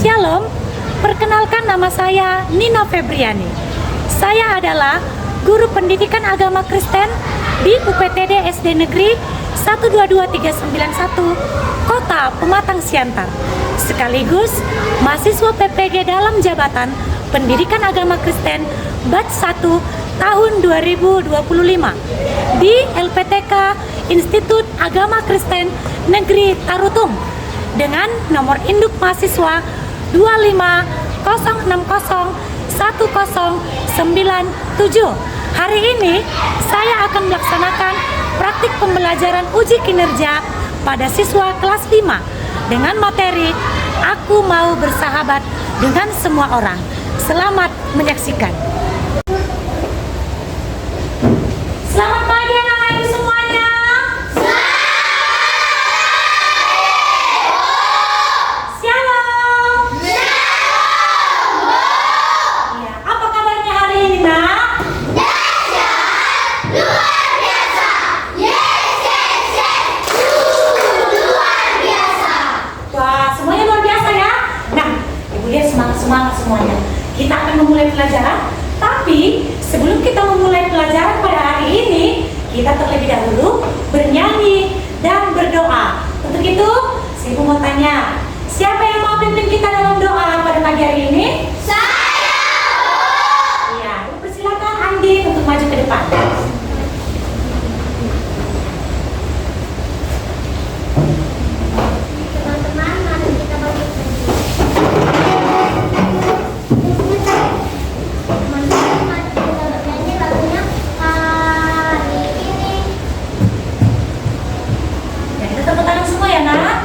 Shalom, perkenalkan nama saya Nina Febriani. Saya adalah guru pendidikan agama Kristen di UPTD SD Negeri 122391 Kota Pematang Siantar, sekaligus mahasiswa PPG dalam Jabatan Pendidikan Agama Kristen Batch 1 tahun 2025 di LPTK Institut Agama Kristen Negeri Tarutung dengan nomor induk mahasiswa 2506010097. Hari ini saya akan melaksanakan praktik pembelajaran uji kinerja pada siswa kelas 5 dengan materi Aku Mau Bersahabat dengan Semua Orang. Selamat menyaksikan. Selamat pagi anak-anak ibu semuanya. Shalom. Ya, apa kabarnya hari ini, Nak? Luar biasa. Yes, yes, yes. Luar biasa. Wah, semuanya luar biasa ya. Nah, ibu lihat semangat semuanya. Kita akan memulai pelajaran, tapi sebelum kita memulai pelajaran pada hari ini, kita terlebih dahulu bernyanyi dan berdoa. Untuk itu, saya mau tanya, siapa yang mau pimpin kita dalam doa pada pagi hari ini? Saya. Iya, persilakan Andi untuk maju ke depan. Teman-teman, mari kita bagi. Teman-teman, mari kita bernyanyi lagunya hari ini. Ya, kita tepuk tangan semua ya, Nak.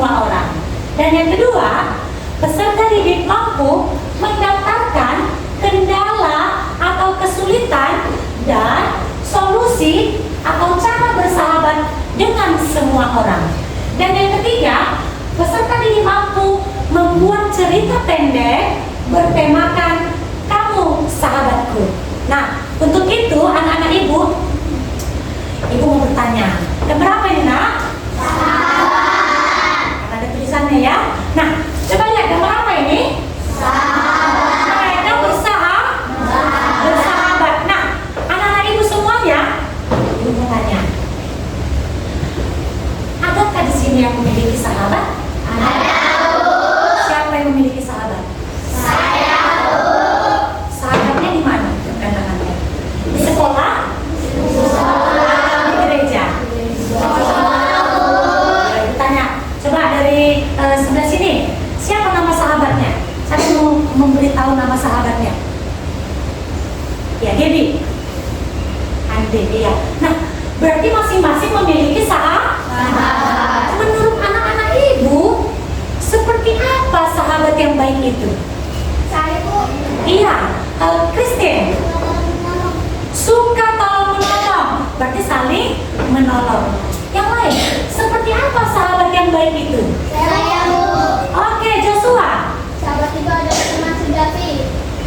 semua orang. Dan yang kedua, peserta didik mampu mendaftarkan kendala atau kesulitan dan solusi atau cara bersahabat dengan semua orang. Dan yang ketiga, peserta didik mampu membuat cerita pendek bertemakan kamu sahabatku. Nah, untuk itu anak-anak ibu mau bertanya, keberapa ini nak? Sahabat. Ada tulisannya ya. Nah, coba lihat gambar apa ini? Sahabat. Mereka bersahabat. Nah, anak-anak ibu semuanya, ibu mau tanya, adakah di sini yang memiliki sahabat? Ada. Siapa yang memiliki sahabat? Saya. Sahabatnya di mana? Bukan tangannya. Di sekolah? Atau di gereja? Ibu tanya, coba dari sebelah sini, siapa nama sahabatnya? Saya mau memberitahu nama sahabatnya. Ya, Gaby. Ande, iya. Nah, berarti masing-masing memiliki sahabat. Menurut anak-anak ibu, seperti apa sahabat yang baik itu? Saya Bu. Iya, Kristen. Suka tolong menolong, berarti saling menolong. Yang lain, seperti apa sahabat yang baik itu? Saya Bu. Oke, Joshua. Sahabat itu adalah teman sejati.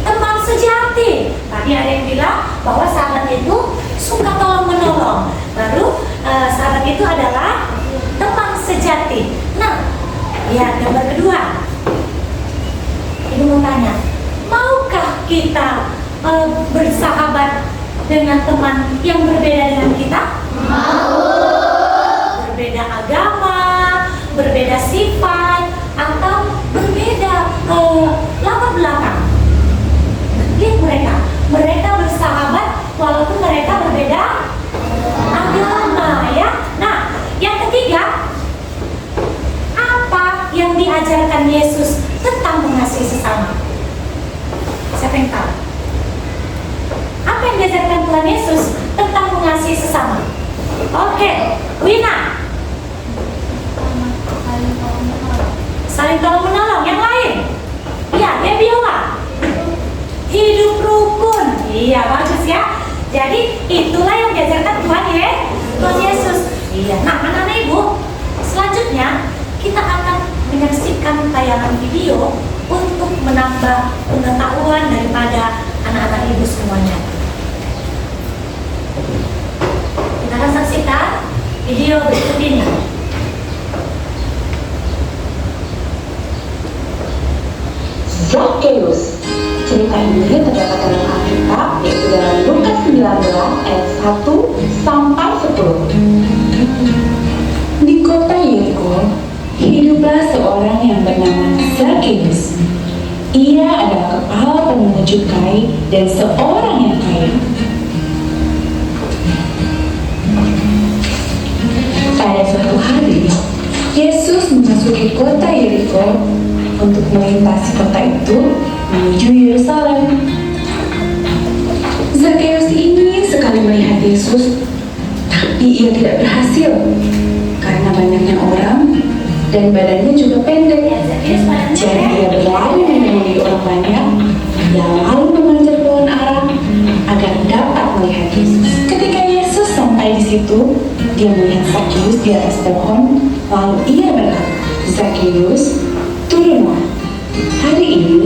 Teman sejati. Tadi ada yang bilang bahwa sahabat itu suka tolong menolong. Baru sahabat itu adalah teman sejati. Nah, ya gambar kedua. Ibu mau tanya, maukah kita bersahabat dengan teman yang berbeda dengan kita? Mau. Berbeda agama, berbeda sifat, atau berbeda latar belakang. Lihat mereka bersahabat walaupun mereka berbeda agama ya. Nah, yang ketiga, apa yang diajarkan Yesus tentang mengasihi sesama? Siapa yang tahu? Apa yang diajarkan Tuhan Yesus tentang mengasihi sesama? Oke, Wina. Saling tolong menolong. Yang lain? Ya, Biola. Hidup rukun. Iya, bagus ya. Jadi itulah yang diajarkan Tuhan Yesus. Iya. Nah, anak-anak ibu, selanjutnya kita akan menyaksikan tayangan video untuk menambah pengetahuan daripada anak-anak ibu semuanya. Kita akan saksikan video berikut ini. Zakheus. Cerita ini terdapat dalam Alkitab, yaitu dalam Lukas 19 ayat 1 sampai 10. Di kota Yeriko, hiduplah seorang yang bernama Zakheus. Ia adalah kepala pemungut cukai dan seorang yang kaya. Pada suatu hari, Yesus memasuki kota Yeriko untuk melintasi kota itu menuju Yerusalem. Zakheus ingin sekali melihat Yesus, tapi ia tidak berhasil karena banyaknya orang dan badannya juga pendek. Jadi ia berlari menyembunyi orang banyak. Ia lalu memanjat pohon ara agar dapat melihat Yesus. Ketika Yesus sampai di situ, dia melihat Zakheus di atas pohon. Lalu ia berkata, "Zakheus, turunlah. Hari ini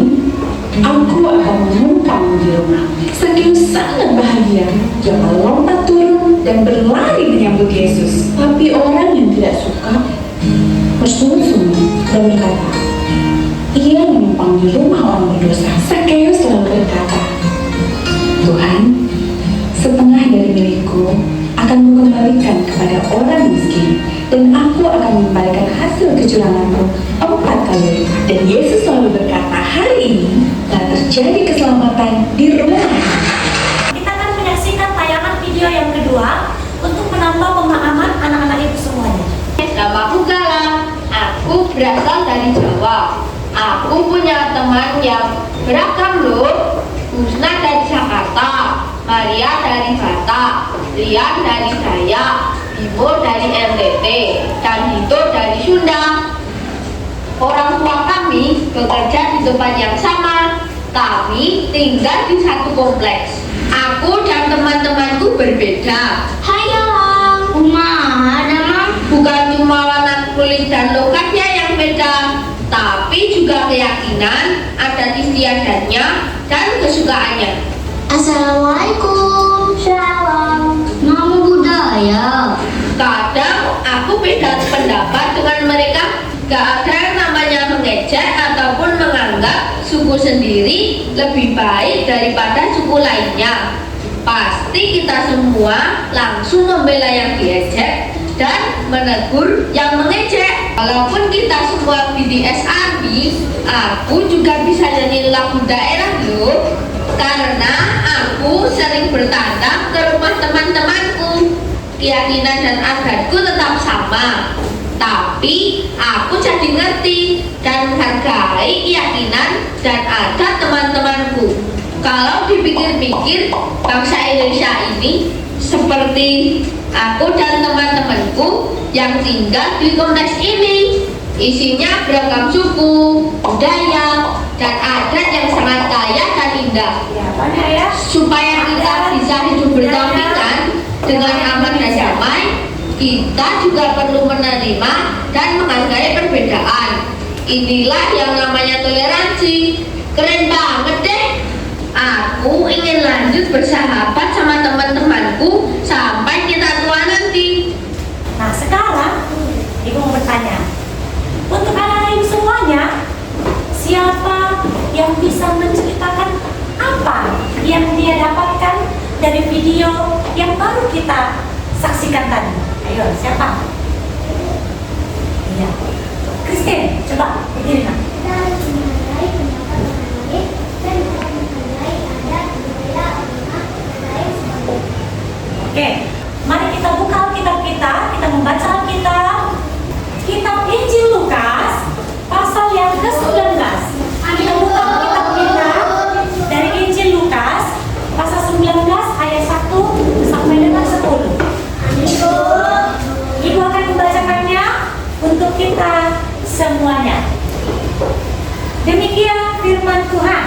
aku akan menumpang di rumah." Zakheus sangat bahagia. Dia melompat turun dan berlari menyambut Yesus. Tapi orang yang tidak suka bersungut-sungut dan berkata, "Ia menumpang di rumah orang berdosa." Zakheus lalu berkata, "Tuhan, setengah dari milikku akan kukembalikan kepada orang miskin, dan aku akan mengembalikan hasil kecuranganku 4 kali lipat." Dan Yesus selalu berkata, hari ini telah terjadi keselamatan di rumah. Kita akan menyaksikan tayangan video yang kedua untuk menambah pemahaman anak-anak ibu semuanya. Namaku Gala, aku berasal dari Jawa. Aku punya teman yang beragam loh. Husna dari Jakarta, Maria dari Batak, Rian dari Dayak, Bimo dari NTT, dan Dito dari Sunda. Orang tua kami bekerja di tempat yang sama. Kami tinggal di satu kompleks. Aku dan teman-temanku berbeda. Hai Alam. Ada Mam. Bukan cuma warna kulit dan logatnya yang beda, tapi juga keyakinan, adat istiadatnya, dan kesukaannya. Assalamualaikum. Shalom. Nama budaya. Kadang aku beda pendapat dengan mereka. Gak ada yang namanya mengejek ataupun menganggap suku sendiri lebih baik daripada suku lainnya. Pasti kita semua langsung membela yang diejek dan menegur yang mengejek. Walaupun kita semua BDS Army, aku juga bisa nyanyi lagu daerah loh. Karena aku sering bertandang ke rumah teman-temanku. Keyakinan dan adatku tetap sama, tapi aku jadi ngerti dan menghargai keyakinan dan adat teman-temanku. Kalau dipikir-pikir, bangsa Indonesia ini seperti aku dan teman-temanku yang tinggal di kompleks ini. Isinya beragam suku, budaya, dan adat yang sangat kaya dan indah. Ya, banyak ya. Supaya kita bisa hidup berdampingan dengan aman dan damai, kita juga perlu menerima dan menghargai perbedaan. Inilah yang namanya toleransi. Keren banget deh. Aku ingin lanjut bersahabat sama teman-temanku sampai kita tua nanti. Nah sekarang Ibu mau bertanya, untuk anak-anak ibu semuanya, siapa yang bisa menceritakan apa yang dia dapatkan dari video yang baru kita saksikan tadi? Ayo, siapa? Iya, Christine, coba berdiri nak. Kita harus menghargai pendapat orang lain dan menghargai adat budaya orang lain sebagainya. Oke, mari kita buka Alkitab kita membaca Alkitab. Kitab Injil Lukas pasal yang ke-19. Kita buka Alkitab kita dari Injil Lukas pasal 19 ayat 1 sampai dengan 10. Ibu akan membacakannya untuk kita semuanya. Demikian firman Tuhan.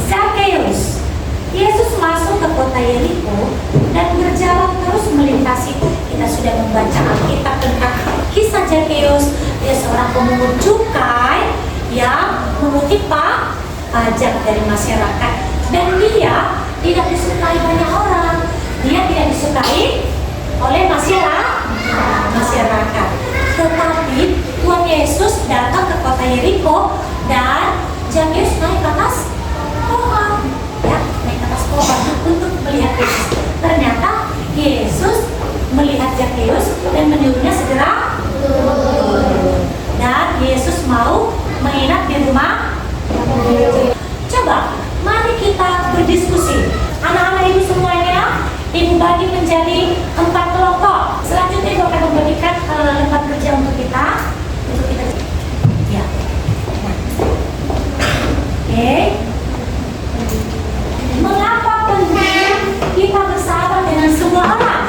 Zakheus. Yesus masuk ke kota Yeriko dan berjalan terus melintasi. Kita sudah membaca Alkitab tentang kisah Zakheus. Dia seorang pemungut cukai yang memungut pajak dari masyarakat, dan dia tidak disukai banyak orang. Dia tidak disukai oleh masyarakat. Tetapi Tuhan Yesus datang ke kota Yeriko dan Zakheus naik ke atas pohon, ya, naik ke atas pohon untuk melihat Yesus. Ternyata Yesus melihat Zakheus dan menyuruhnya segera turun. Dan Yesus mau menginap di rumah. Coba, mari kita berdiskusi. Anak-anak ibu semuanya, ibu bagi menjadi 4 kelompok. Selanjutnya ibu akan membagikan tempat kerja untuk kita. Ya. Nah. Oke. Mengapa penting kita bersahabat dengan semua orang?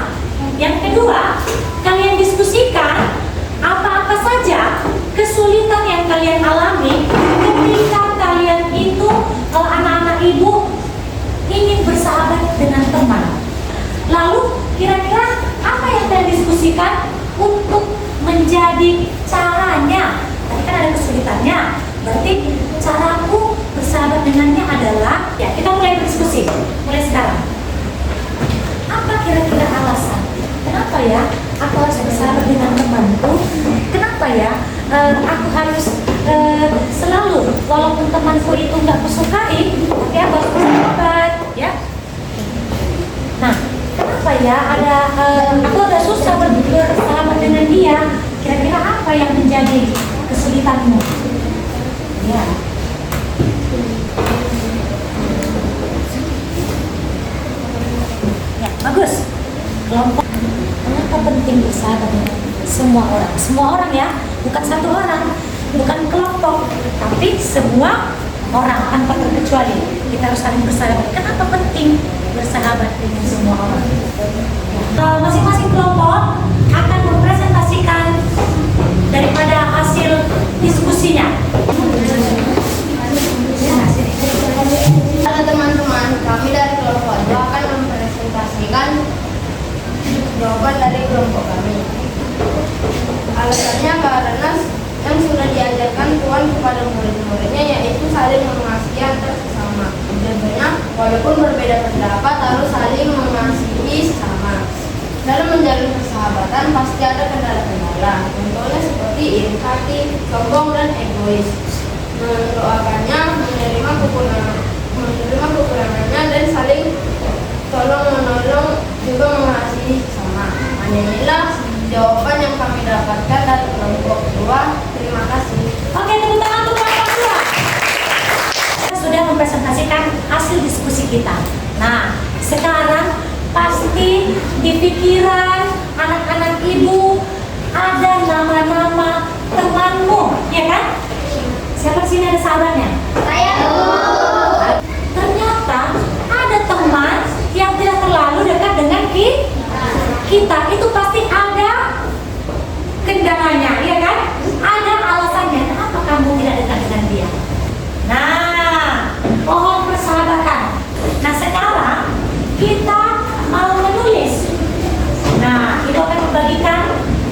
Yang kedua, kalian diskusikan apa-apa saja kesulitan yang kalian alami ketika kalian itu, kalau anak-anak ibu ingin bersahabat dengan teman. Lalu kira-kira apa yang kalian diskusikan untuk menjadi caranya? Tadi kan ada kesulitannya, berarti caraku bersahabat dengannya adalah, ya kita mulai berdiskusi, mulai sekarang. Apa kira-kira alasan? Kenapa ya aku harus bersahabat dengan temanku? Kenapa ya aku harus selalu, walaupun temanku itu nggak kusukai, tapi aku harus bersahabat, ya? Nah, kenapa ya aku agak susah bersahabat dengan dia? Kira-kira apa yang menjadi kesulitanmu? Ya. Ya, bagus. Kelompok. Kenapa penting bersahabat dengan semua orang? Semua orang ya, bukan satu orang, bukan kelompok, tapi semua orang tanpa terkecuali. Kita harus saling bersahabat. Kenapa penting bersahabat dengan semua orang? Masing-masing kelompok akan mempresentasikan daripada hasil diskusinya. saling mengasihi antar sesama. Contohnya, walaupun berbeda pendapat harus saling mengasihi sesama. Dalam menjalin persahabatan pasti ada kendala-kendala. Contohnya seperti iri hati, sombong dan egois. Mendoakannya, menerima kekurangannya dan saling tolong menolong, juga mengasihi sesama. Inilah jawaban yang kami dapatkan dari kelompok 2. Terima kasih. Oke, tepuk tangan untuk kelompok 2. Kita sudah mempresentasikan hasil diskusi kita. Nah, sekarang pasti di pikiran anak-anak ibu ada nama-nama temanmu, ya kan? Siapa sini ada sahabatnya? Saya. Ternyata ada teman yang tidak terlalu dekat dengan kita. Itu pasti ada kendalanya, ya kan? Ada alasannya kenapa kamu tidak dekat dengan dia. Nah, pohon persahabatan. Nah, sekarang kita mau menulis. Nah, itu akan membagikan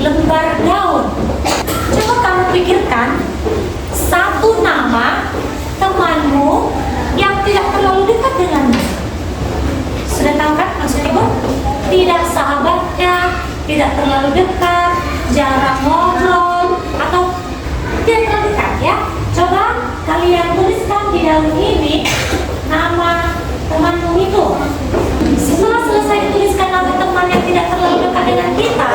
lembar daun. Coba kamu pikirkan satu nama temanmu yang tidak terlalu dekat denganmu. Sudah tahu kan maksud ibu? Tidak sahabatnya, tidak terlalu dekat, jarang ngobrol, atau tidak terlalu dekat ya. Coba kalian tuliskan di daun ini nama temanmu itu. Setelah selesai dituliskan nama teman yang tidak terlalu dekat dengan kita,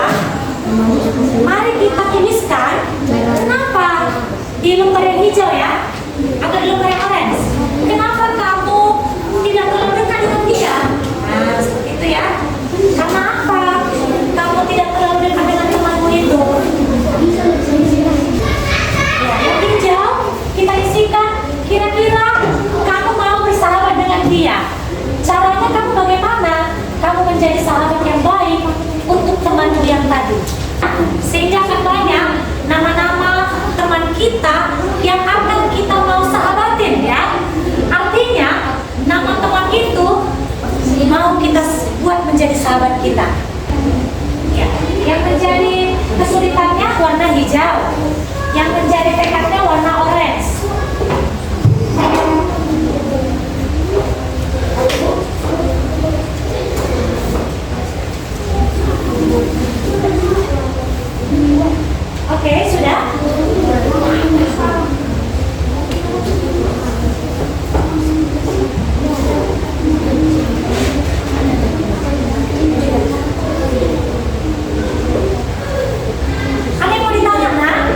mari kita tuliskan kenapa di lembar yang hijau ya, atau di lembar yang orange. Kenapa kamu tidak terlalu dekat dengan dia? Nah, seperti itu ya. Karena apa? Kamu tidak terlalu dekat dengan temanmu itu. Ya, yang hijau kita isikan kira-kira kamu mau bersahabat dengan dia. Caranya kamu bagaimana? Kamu menjadi sahabat yang baik untuk temanmu yang tadi. Sehingga akan banyak nama-nama teman kita yang akan kita mau sahabatin ya. Artinya nama teman itu mau kita buat menjadi sahabat kita. Ya, yang menjadi kesulitannya warna hijau, yang menjadi tekadnya warna orange. Oke, sudah? Ada yang mau ditanya, nak?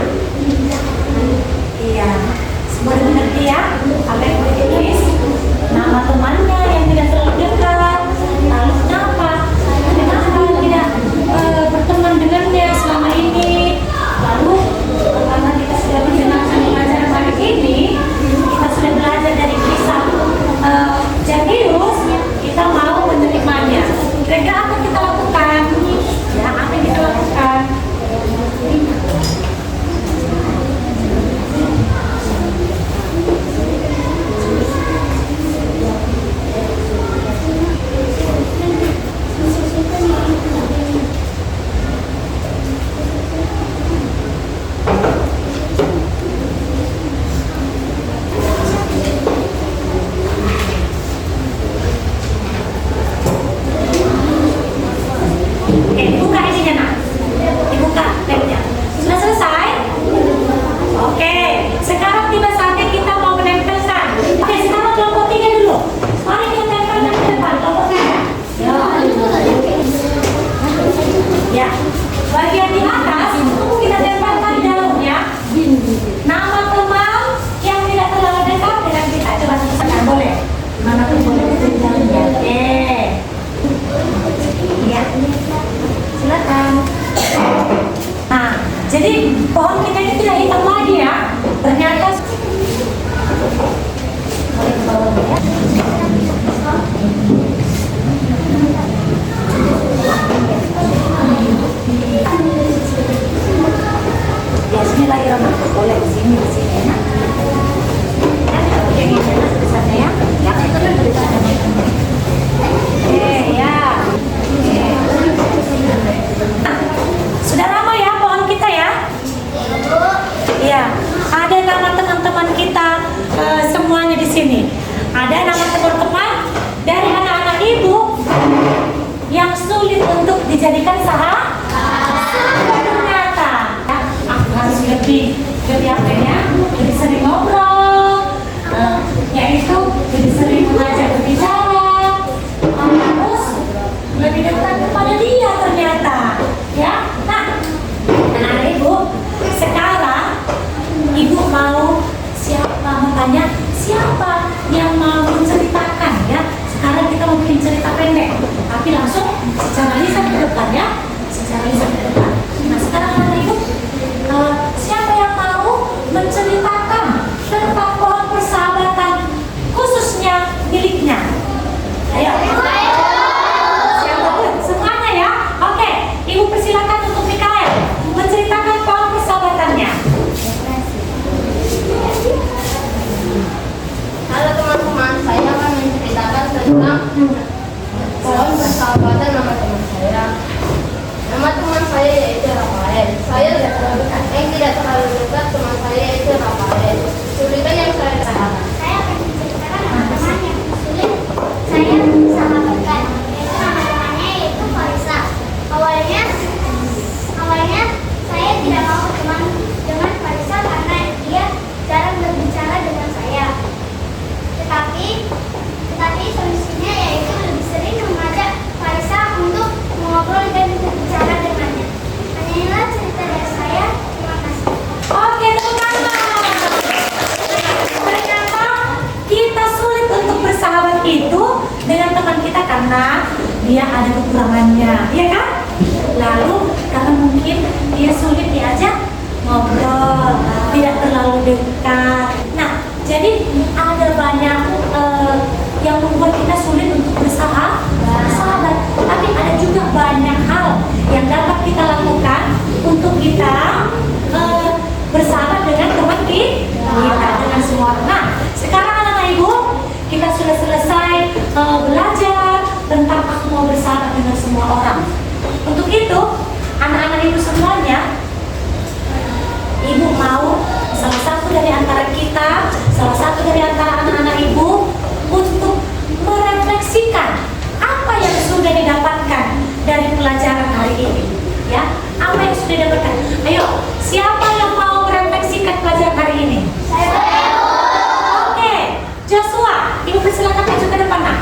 dijadikan sahabat ternyata. Ya, aku harus lebih apa ya? Lebih sering ngobrol, yaitu lebih sering mengajak berbicara, terus lebih dekat kepada dia ternyata. Ya, nah ibu, sekarang ibu mau tanya siapa yang mau menceritakan ya. Sekarang kita mau bikin cerita pendek, tapi langsung secara lisan ke depan ya, secara lisan ke depan. Nah sekarang anak ibu, siapa yang mau menceritakan tentang pohon persahabatan khususnya miliknya? Ayo. Siapapun, semuanya ya. Oke, ibu persilakan untuk Mikael menceritakan pohon persahabatannya. Halo teman-teman, saya akan menceritakan tentang pohon persahabatan nama teman saya. Nama teman saya yaitu Rafael. Saya yang tidak terlalu dekat teman saya yaitu Rafael. Kesulitan yang saya rasakan. Saya akan menceritakan teman-teman yang sulit saya sahabatkan. Yaitu nama temannya yaitu Farisa. Awalnya saya tidak mau berteman dengan Farisa karena dia jarang berbicara dengan saya. Tetapi solusinya yaitu lebih sering mengajak Farisa untuk mengobrol dan berbicara dengannya. Hanya inilah cerita dari saya. Terima kasih. Oke, teman-teman. Ternyata kita sulit untuk bersahabat itu dengan teman kita karena dia ada kekurangannya, ya kan? Lalu karena mungkin dia sulit diajak ngobrol, tidak terlalu dekat. Nah, jadi ada banyak yang membuat kita sulit untuk bersahabat. Tapi ada juga banyak hal yang dapat kita lakukan untuk kita bersahabat dengan teman kita, dengan semua orang. Nah, sekarang anak-anak ibu, kita sudah selesai belajar tentang aku mau bersahabat dengan semua orang. Untuk itu, anak-anak ibu semuanya, ibu mau salah satu dari antara kita, salah satu dari antara anak-anak ibu untuk merefleksikan apa yang sudah didapatkan dari pelajaran hari ini. Ya, apa yang sudah didapatkan? Ayo, siapa yang mau merefleksikan pelajaran hari ini? Oke, Joshua, ibu persilakan maju ke depan, nak.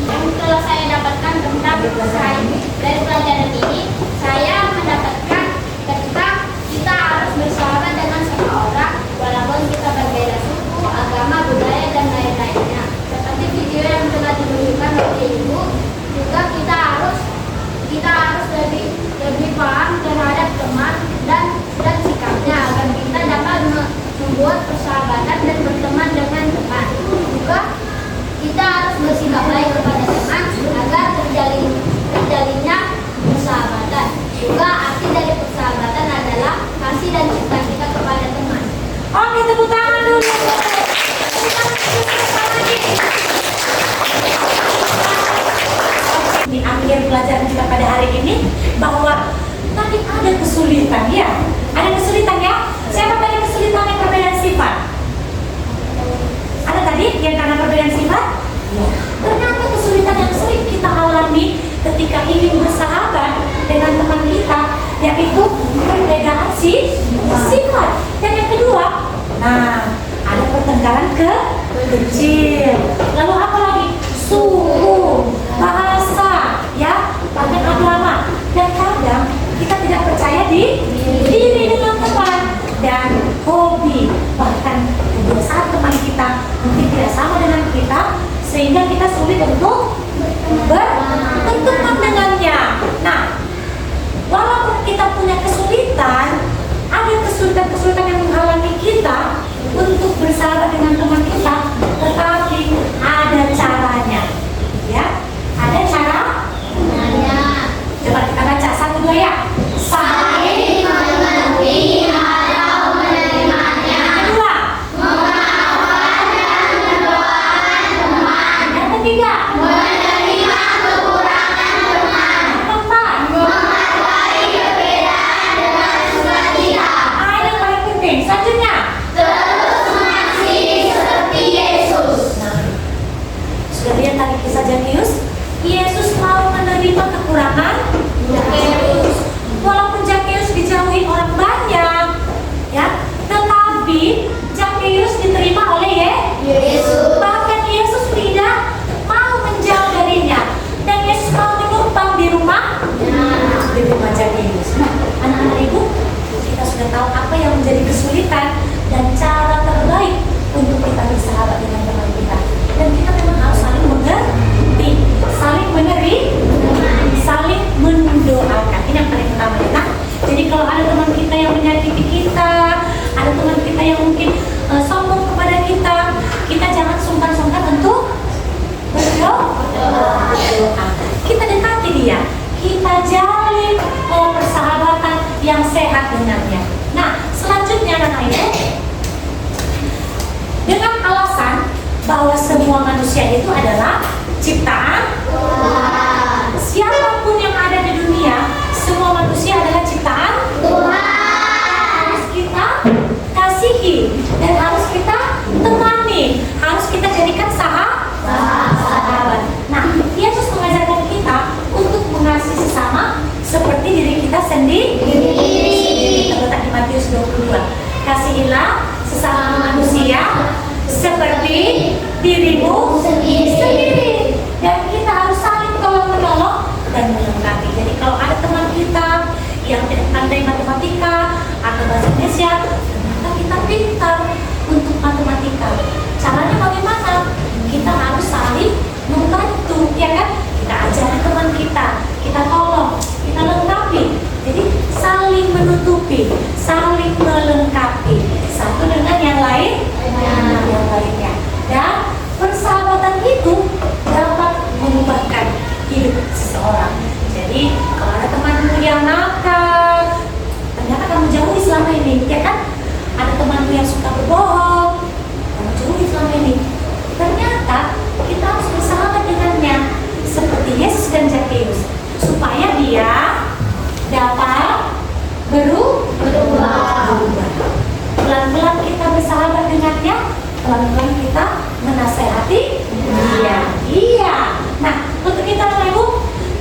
Yang telah saya dapatkan tentang dari pelajaran ini, saya mendapatkan tentang kita harus bersahabat dengan semua orang walaupun kita berbeda suku, agama, budaya, dan lain-lainnya. Seperti video yang telah ditunjukkan oleh ibu, juga kita harus lebih paham terhadap teman dan sikapnya agar kita dapat membuat persahabatan dan berteman dengan teman. Juga kita harus bersikap baik kepada teman agar terjalinnya persahabatan. Juga arti dari persahabatan adalah kasih dan cinta kita kepada teman. Oke, tepuk tangan dulu. Di akhir pelajaran kita pada hari ini, bahwa tadi ada kesulitan ya. Ada kesulitan ya. Siapa tadi kesulitan yang perbedaan sifat? Ada tadi yang karena perbedaan sifat? Ternyata kesulitan yang sering kita alami ketika ingin bersahabat dengan teman kita, yaitu perbedaan sifat. Dan yang kedua, nah, ada pertengkaran kecil. Lalu apa lagi? Suku, bahasa, ya, bahkan agama. Dan kadang kita tidak percaya diri dengan teman dan hobi, bahkan kebiasaan teman kita mungkin tidak sama dengan kita, sehingga kita sulit untuk berteman dengannya. Nah, walaupun kita punya kesulitan, ada kesulitan yang menghalangi kita untuk bersahabat dengan teman kita, tetapi ada caranya. Ya, ada cara. Coba kita baca 1, 2 ya. Saling bahwa semua manusia itu adalah ciptaan Tuhan. Siapapun yang ada di dunia, semua manusia adalah ciptaan Tuhan. Harus kita kasihi dan harus kita temani, harus kita jadikan sahabat. Nah, Yesus mengajarkan kita untuk mengasihi sesama seperti diri kita sendiri. Terletak di Matius 22. Kasihilah sesama manusia seperti dirimu sendiri. Dan kita harus saling tolong-menolong dan melengkapi. Jadi kalau ada teman kita yang tidak pandai matematika atau bahasa Indonesia, ternyata kita pintar untuk matematika. Caranya bagaimana? Kita harus saling membantu, ya kan? Kita ajari teman kita tolong, kita lengkapi. Jadi saling menutupi, saling melengkapi satu dengan yang lainnya. Dan persahabatan itu dapat mengubahkan hidup seseorang. Jadi kalau ada temanmu yang nakal, ternyata kamu jauhi selama ini, ya kan? Ada temanmu yang suka berbohong, kamu jauhi selama ini. Ternyata kita harus bersahabat dengannya seperti Yesus dan Zakheus, supaya dia dapat berubah. Pelan-pelan kita bersahabat dengannya, pelan-pelan kita menasehati dia. Iya. Nah, untuk kita Bapak Ibu,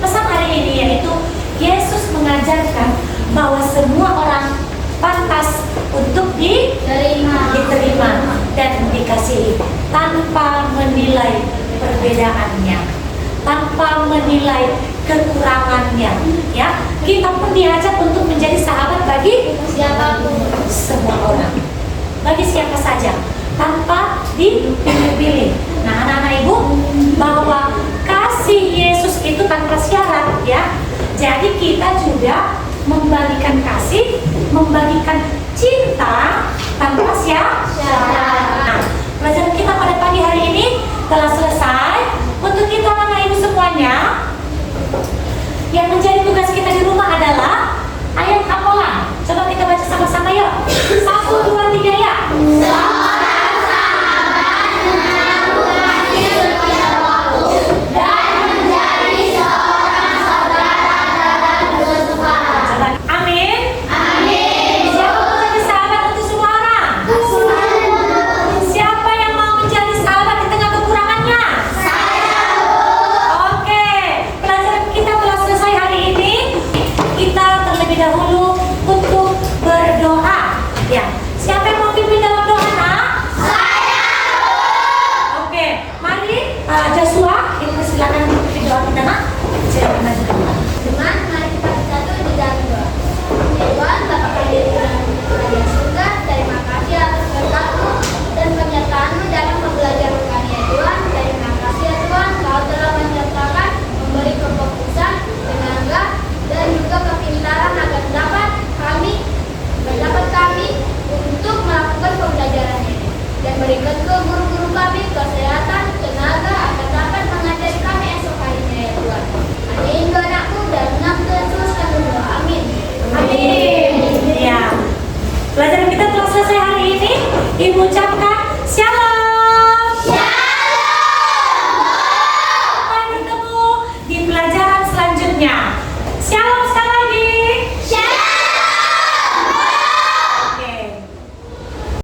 pesan hari ini yaitu Yesus mengajarkan bahwa semua orang pantas untuk diterima dan dikasihi tanpa menilai perbedaannya, tanpa menilai kekurangannya. Ya, kita pun diajak untuk menjadi sahabat bagi siapapun, semua orang, bagi siapa saja, tanpa dipilih-pilih. Nah, anak-anak Ibu, bahwa kasih Yesus itu tanpa syarat, ya. Jadi kita juga membagikan kasih, membagikan cinta tanpa syarat. Nah, pelajaran kita pada pagi hari ini telah selesai. Untuk kita anak Ibu semuanya, yang menjadi tugas kita di rumah adalah ayat hafalan. Coba kita baca sama-sama yuk. 1, 2, 3 ya. Amin. Siapa mau jadi sahabat untuk semua orang? Siapa yang mau menjadi sahabat di tengah kekurangannya? Oke, pelajaran kita telah selesai hari ini. Kita terlebih dahulu untuk berdoa. Ya, siapa yang mau pimpin dalam doa? Oke, mari Joshua, kita silakan pimpin doa kita, Nak. Silakan maju ke depan. Teman, mari kita bersatu di dalam doa. Ya Tuhan, Bapa kami di dalam kerajaan surga, terima kasih atas berkat-Mu dan penyertaan-Mu dalam pembelajaran kami ya Tuhan. Terima kasih ya Tuhan, Kau telah menyertakan, memberi kefokusan, tenaga, dan juga kepintaran agar dapat kami untuk melakukan pembelajaran ini. Dan berikan ke guru-guru kami kesehatan, tenaga, agar dapat mengajari kami esok harinya ya Tuhan. Amin, doa anakku dan nama Yesus kami berdoa. Amin. Amin. Ya. Pelajaran kita telah selesai hari ini. Ibu ucapkan shalom. Sampai bertemu di pelajaran selanjutnya. Shalom sekali.